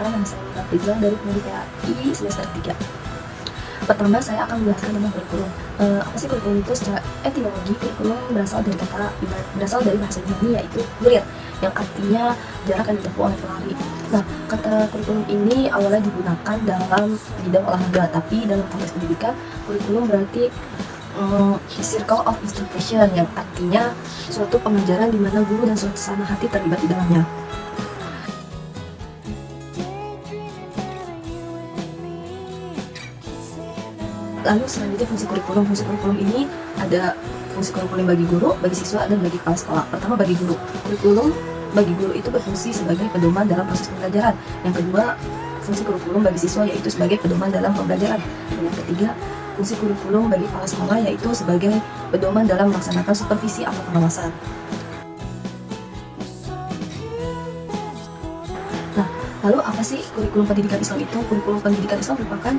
Nama saya Nina Prizlan dari Pendidikan PI semester 3. Pertama, saya akan menjelaskan tentang kurikulum. Apa sih kurikulum itu? Secara etimologi, kurikulum berasal dari bahasa Yunani, yaitu kurir, yang artinya jarak yang ditempuh oleh pelari. Nah, kata kurikulum ini awalnya digunakan dalam bidang olahraga, tapi dalam konteks pendidikan, kurikulum berarti circle of instruction, yang artinya suatu pengajaran di mana guru dan suasana hati terlibat di dalamnya. Lalu selanjutnya fungsi kurikulum. Fungsi kurikulum ini ada fungsi kurikulum bagi guru, bagi siswa, dan bagi kepala sekolah. Pertama, bagi guru. Kurikulum bagi guru itu berfungsi sebagai pedoman dalam proses pembelajaran. Yang kedua, fungsi kurikulum bagi siswa yaitu sebagai pedoman dalam pembelajaran. Dan yang ketiga, fungsi kurikulum bagi kepala sekolah yaitu sebagai pedoman dalam melaksanakan supervisi atau pengawasan. Nah, lalu apa sih kurikulum pendidikan Islam itu? Kurikulum pendidikan Islam merupakan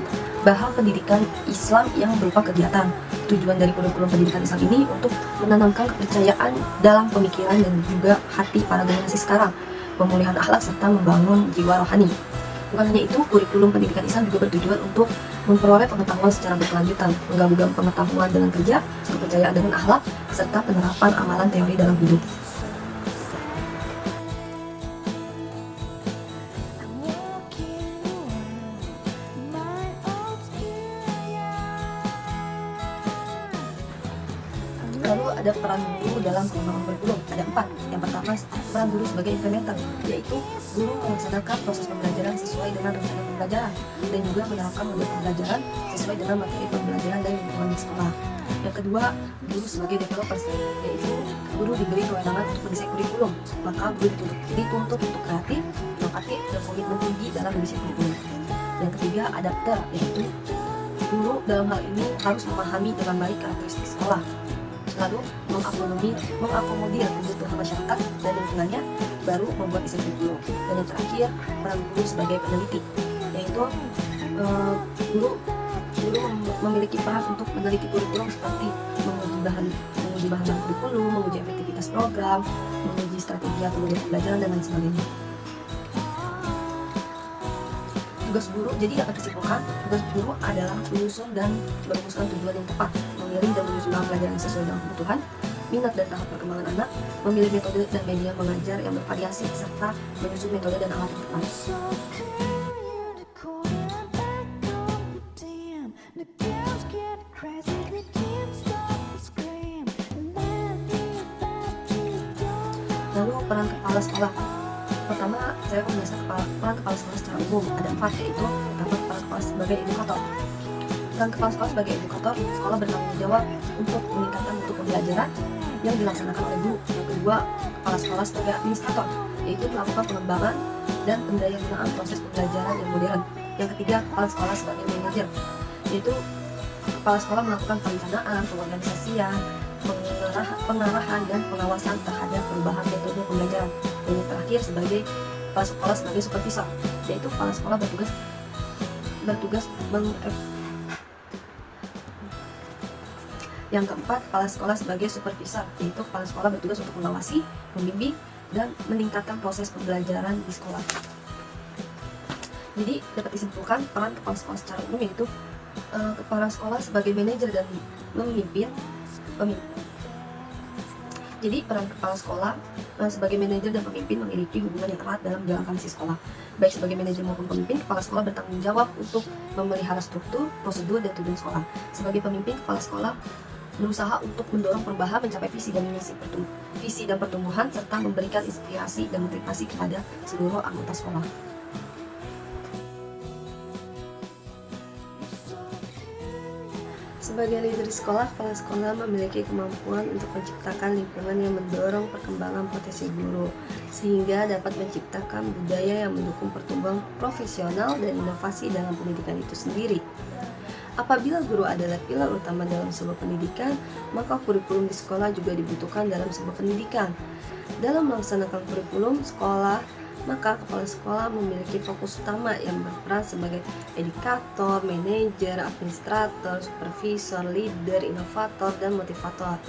bahan pendidikan Islam yang berupa kegiatan. Tujuan dari kurikulum pendidikan Islam ini untuk menanamkan kepercayaan dalam pemikiran dan juga hati para generasi sekarang, pemulihan akhlak serta membangun jiwa rohani. Bukan hanya itu, kurikulum pendidikan Islam juga bertujuan untuk memperoleh pengetahuan secara berkelanjutan, menggabungkan pengetahuan dengan kerja, kepercayaan dengan akhlak, serta penerapan amalan teori dalam hidup. Lalu ada peran guru dalam pengembangan kurikulum. Ada 4. Yang pertama, peran guru sebagai implementer, yaitu guru melaksanakan proses pembelajaran sesuai dengan rencana pembelajaran dan juga menerapkan model pembelajaran sesuai dengan materi pembelajaran dan lingkungan di sekolah. Yang kedua, guru sebagai developers, yaitu guru diberi kewenangan untuk mendesain kurikulum, maka guru dituntut untuk kreatif, inovatif, dan komitmen tinggi dalam mendesain kurikulum. Yang ketiga, adapter, yaitu guru dalam hal ini harus memahami dengan baik karakteristik sekolah, lalu mengakomodir kebutuhan masyarakat dan lingkungannya, baru membuat desain kurikulum. Dan yang terakhir, peran guru sebagai peneliti, yaitu guru memiliki peran untuk meneliti kurikulum seperti menguji bahan kurikulum, menguji efektivitas program, menguji strategi atau model pembelajaran, dan lain sebagainya. Tugas guru, jadi dapat disimpulkan, tugas guru adalah menyusun dan merumuskan tujuan yang tepat, memilih dan menyusun bahan pelajaran yang sesuai dengan kebutuhan, minat dan tahap perkembangan anak, memilih metode dan media mengajar yang bervariasi, serta menyusun metode dan alat yang tepat. Lalu peran kepala sekolah. Pertama, saya akan menjelaskan peran kepala sekolah secara umum. Ada 4, yaitu pertama, kepala sekolah sebagai edukator. Peran kepala sekolah sebagai edukator, sekolah bertanggung jawab untuk meningkatkan mutu pembelajaran yang dilaksanakan oleh guru. Yang kedua, kepala sekolah sebagai administrator, yaitu melakukan pengembangan dan pendayagunaan proses pembelajaran yang modern. Yang ketiga, kepala sekolah sebagai manajer, yaitu kepala sekolah melakukan perencanaan, pengorganisasian, pengarahan dan pengawasan terhadap perubahan metode pembelajaran. Dan yang terakhir, sebagai kepala sekolah sebagai supervisor, yaitu kepala sekolah bertugas Yang keempat, kepala sekolah sebagai supervisor, yaitu kepala sekolah bertugas untuk mengawasi, membimbing, dan meningkatkan proses pembelajaran di sekolah. Jadi dapat disimpulkan peran kepala sekolah secara umum yaitu kepala sekolah sebagai manajer dan pemimpin. Jadi peran kepala sekolah sebagai manajer dan pemimpin memiliki hubungan yang erat dalam menjalankan misi sekolah. Baik sebagai manajer maupun pemimpin, kepala sekolah bertanggung jawab untuk memelihara struktur, prosedur, dan tujuan sekolah. Sebagai pemimpin, kepala sekolah berusaha untuk mendorong perubahan mencapai visi dan pertumbuhan, serta memberikan inspirasi dan motivasi kepada seluruh anggota sekolah. Sebagai leader di sekolah, kepala sekolah memiliki kemampuan untuk menciptakan lingkungan yang mendorong perkembangan potensi guru, sehingga dapat menciptakan budaya yang mendukung pertumbuhan profesional dan inovasi dalam pendidikan itu sendiri. Apabila guru adalah pilar utama dalam sebuah pendidikan, maka kurikulum di sekolah juga dibutuhkan dalam sebuah pendidikan. Dalam melaksanakan kurikulum sekolah, maka kepala sekolah memiliki fokus utama yang berperan sebagai edukator, manajer, administrator, supervisor, leader, inovator, dan motivator.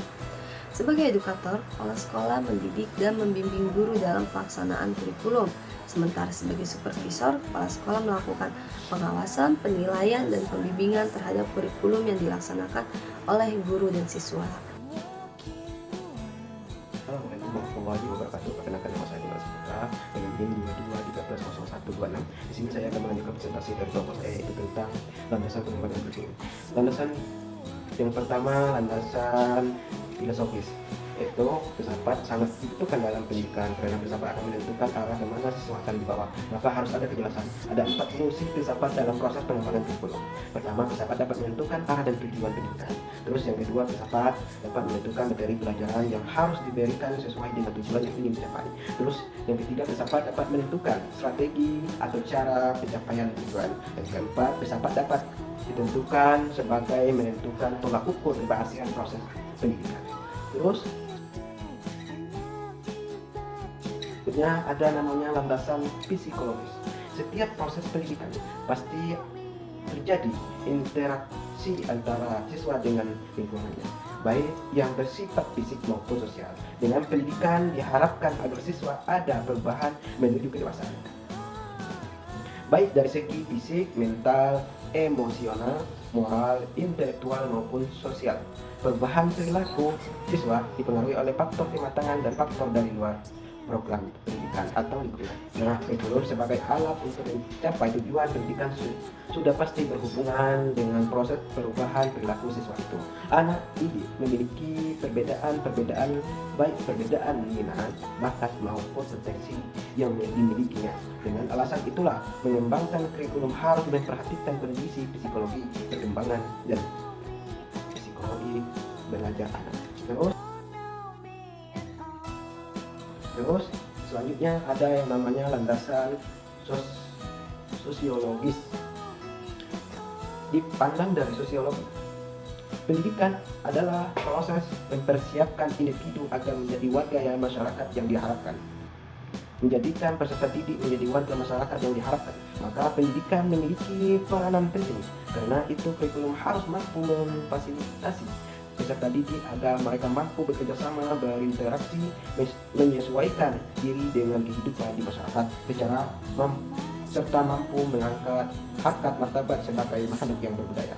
Sebagai edukator, kepala sekolah mendidik dan membimbing guru dalam pelaksanaan kurikulum. Sementara sebagai supervisor, kepala sekolah melakukan pengawasan, penilaian, dan pembimbingan terhadap kurikulum yang dilaksanakan oleh guru dan siswa. Assalamualaikum warahmatullahi wabarakatuh. Perkenalkan nama saya Dimas Putra dengan NIM 22130126. Di sini saya akan mengajukan presentasi dari kelompok E, yaitu tentang landasan pengembangan kurikulum. Landasan yang pertama, landasan filosofis, yaitu filsafat sangat dibutuhkan dalam pendidikan karena filsafat akan menentukan arah kemana siswa akan dibawa. Maka harus ada kejelasan. Ada 4 fungsi filsafat dalam proses pengembangan kurikulum. Pertama, filsafat dapat menentukan arah dan tujuan pendidikan. Terus yang kedua, filsafat dapat menentukan materi pelajaran yang harus diberikan sesuai dengan tujuan yang ingin dicapai. Terus yang ketiga, filsafat dapat menentukan strategi atau cara pencapaian tujuan. Yang keempat, filsafat dapat ditentukan sebagai menentukan tolak ukur keberhasilan proses pendidikan. Terus berikutnya ada namanya landasan psikologis. Setiap proses pendidikan pasti terjadi interaksi antara siswa dengan lingkungannya, baik yang bersifat fisik maupun sosial. Dengan pendidikan diharapkan agar siswa ada perubahan menuju kedewasaan, baik dari segi fisik, mental, emosional, moral, intelektual maupun sosial. Perubahan perilaku siswa dipengaruhi oleh faktor kematangan dan faktor dari luar program pendidikan atau lingkungan. Nah, kurikulum sebagai alat untuk mencapai tujuan pendidikan sudah pasti berhubungan dengan proses perubahan perilaku siswa itu. Anak didik memiliki perbedaan baik perbedaan minat, bakat maupun potensi yang dimilikinya. Dengan alasan itulah mengembangkan kurikulum harus memperhatikan kondisi psikologi perkembangan dan psikologi belajar anak. Terus selanjutnya ada yang namanya landasan sosiologis. Dipandang dari sosiologi, pendidikan adalah proses mempersiapkan individu agar menjadi warga yang masyarakat yang diharapkan. Menjadikan peserta didik menjadi warga masyarakat yang diharapkan. Maka pendidikan memiliki peranan penting. Karena itu kurikulum harus mampu memfasilitasi peserta didik agar mereka mampu bekerja sama, berinteraksi, menyesuaikan diri dengan kehidupan di masyarakat serta mampu mengangkat harkat martabat sebagai makhluk yang berbudaya.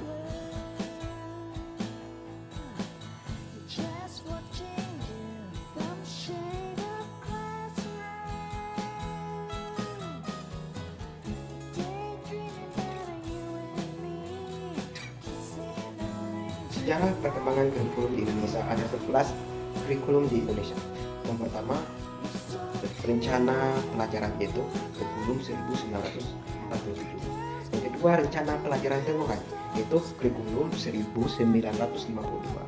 Sejarah perkembangan kurikulum di Indonesia, ada 11 kurikulum di Indonesia. Yang pertama, rencana pelajaran, yaitu kurikulum 1947. Yang kedua, rencana pelajaran termuai, yaitu kurikulum 1952.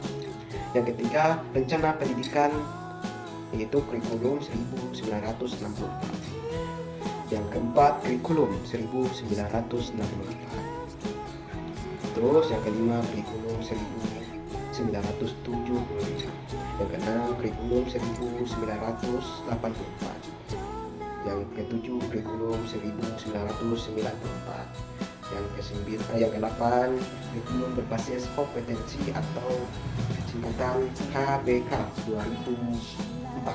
Yang ketiga, rencana pendidikan, yaitu kurikulum 1964. Yang keempat, kurikulum 1964. Terus yang kelima, kurikulum 1975. Yang keenam, kurikulum 1984. Yang ketujuh, kurikulum 1994. Yang kedelapan, kurikulum berbasis kompetensi atau singkatan KBK 2004.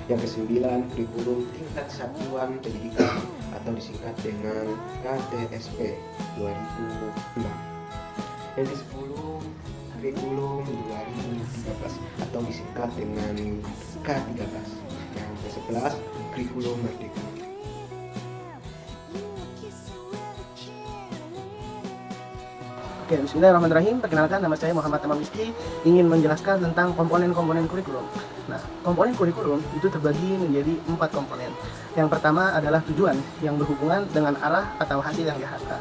Yang kesembilan, kurikulum tingkat satuan pendidikan atau disingkat dengan KTSP 2006. Yang ke-10, kurikulum 2013 atau disingkat dengan K13. Yang ke-11, kurikulum merdeka. Oke, bismillahirrahmanirrahim. Perkenalkan, nama saya Muhammad Tamam Rizky, ingin menjelaskan tentang komponen-komponen kurikulum. Nah, komponen kurikulum itu terbagi menjadi 4 komponen. Yang pertama adalah tujuan yang berhubungan dengan arah atau hasil yang diharapkan.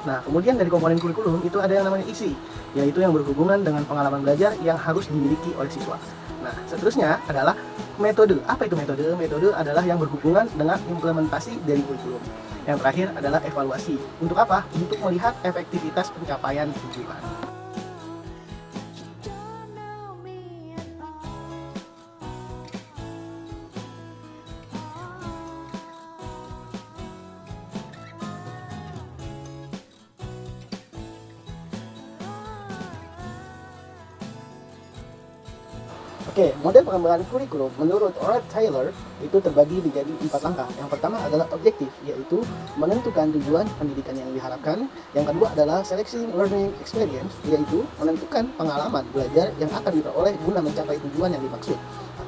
Nah, kemudian dari komponen kurikulum itu ada yang namanya isi, yaitu yang berhubungan dengan pengalaman belajar yang harus dimiliki oleh siswa. Nah, seterusnya adalah metode. Apa itu metode? Metode adalah yang berhubungan dengan implementasi dari kurikulum. Yang terakhir adalah evaluasi. Untuk apa? Untuk melihat efektivitas pencapaian tujuan. Oke, model pengembangan kurikulum menurut Red Taylor itu terbagi menjadi 4 langkah. Yang pertama adalah objektif, yaitu menentukan tujuan pendidikan yang diharapkan. Yang kedua adalah selection learning experience, yaitu menentukan pengalaman belajar yang akan diperoleh guna mencapai tujuan yang dimaksud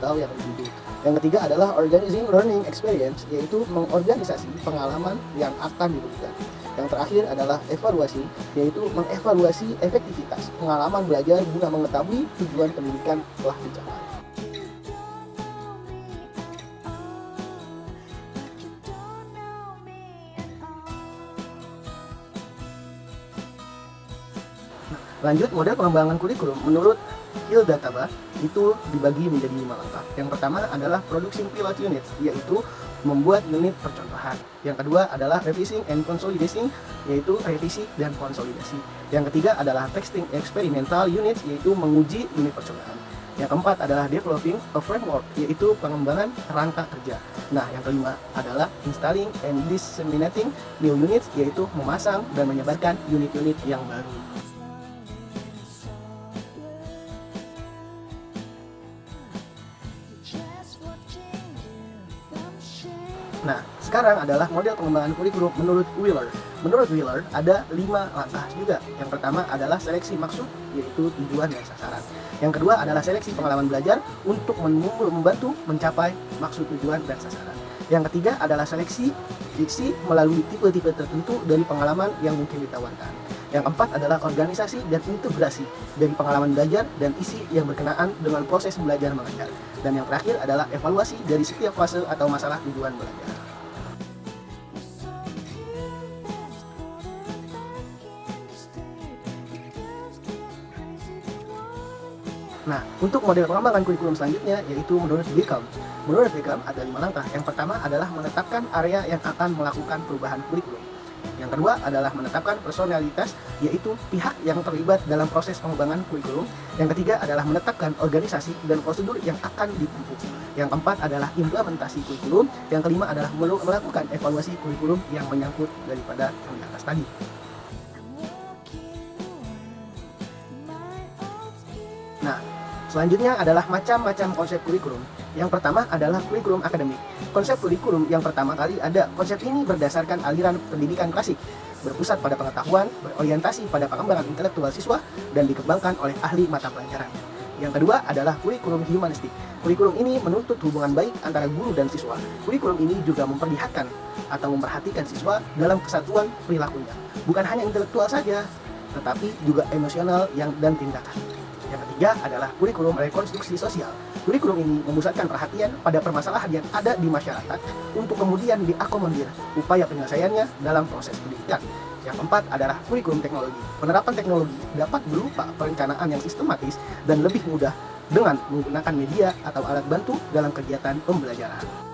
atau yang dituju. Yang ketiga adalah organizing learning experience, yaitu mengorganisasi pengalaman yang akan diberikan. Yang terakhir adalah evaluasi, yaitu mengevaluasi efektivitas pengalaman belajar guna mengetahui tujuan pendidikan telah dicapai. Lanjut, model pengembangan kurikulum menurut Hilda Taba itu dibagi menjadi 5 langkah. Yang pertama adalah producing pilot units, yaitu membuat unit percontohan. Yang kedua adalah revising and consolidating, yaitu revisi dan konsolidasi. Yang ketiga adalah testing experimental units, yaitu menguji unit percobaan. Yang keempat adalah developing a framework, yaitu pengembangan kerangka kerja. Nah, yang kelima adalah installing and disseminating new units, yaitu memasang dan menyebarkan unit-unit yang baru. Nah, sekarang adalah model pengembangan kurikulum menurut Wheeler. Menurut Wheeler, ada 5 langkah juga. Yang pertama adalah seleksi maksud, yaitu tujuan dan sasaran. Yang kedua adalah seleksi pengalaman belajar untuk membantu mencapai maksud, tujuan, dan sasaran. Yang ketiga adalah seleksi diksi melalui tipe-tipe tertentu dari pengalaman yang mungkin ditawarkan. Yang keempat adalah organisasi dan integrasi dari pengalaman belajar dan isi yang berkenaan dengan proses belajar mengajar. Dan yang terakhir adalah evaluasi dari setiap fase atau masalah tujuan belajar. Nah, untuk model pengembangan kurikulum selanjutnya yaitu menurut Wickham. Menurut Wickham ada 5 langkah. Yang pertama adalah menetapkan area yang akan melakukan perubahan kurikulum. Yang kedua adalah menetapkan personalitas, yaitu pihak yang terlibat dalam proses pengembangan kurikulum. Yang ketiga adalah menetapkan organisasi dan prosedur yang akan ditempuh. Yang keempat adalah implementasi kurikulum. Yang kelima adalah melakukan evaluasi kurikulum yang menyangkut daripada yang di atas tadi. Nah, selanjutnya adalah macam-macam konsep kurikulum. Yang pertama adalah kurikulum akademik. Konsep kurikulum yang pertama kali ada. Konsep ini berdasarkan aliran pendidikan klasik, berpusat pada pengetahuan, berorientasi pada pengembangan intelektual siswa, dan dikembangkan oleh ahli mata pelajaran. Yang kedua adalah kurikulum humanistik. Kurikulum ini menuntut hubungan baik antara guru dan siswa. Kurikulum ini juga memperlihatkan atau memperhatikan siswa dalam kesatuan perilakunya. Bukan hanya intelektual saja, tetapi juga emosional dan tindakan. Yang ketiga adalah kurikulum rekonstruksi sosial. Kurikulum ini memusatkan perhatian pada permasalahan yang ada di masyarakat untuk kemudian diakomodir upaya penyelesaiannya dalam proses pendidikan. Yang keempat adalah kurikulum teknologi. Penerapan teknologi dapat berupa perencanaan yang sistematis dan lebih mudah dengan menggunakan media atau alat bantu dalam kegiatan pembelajaran.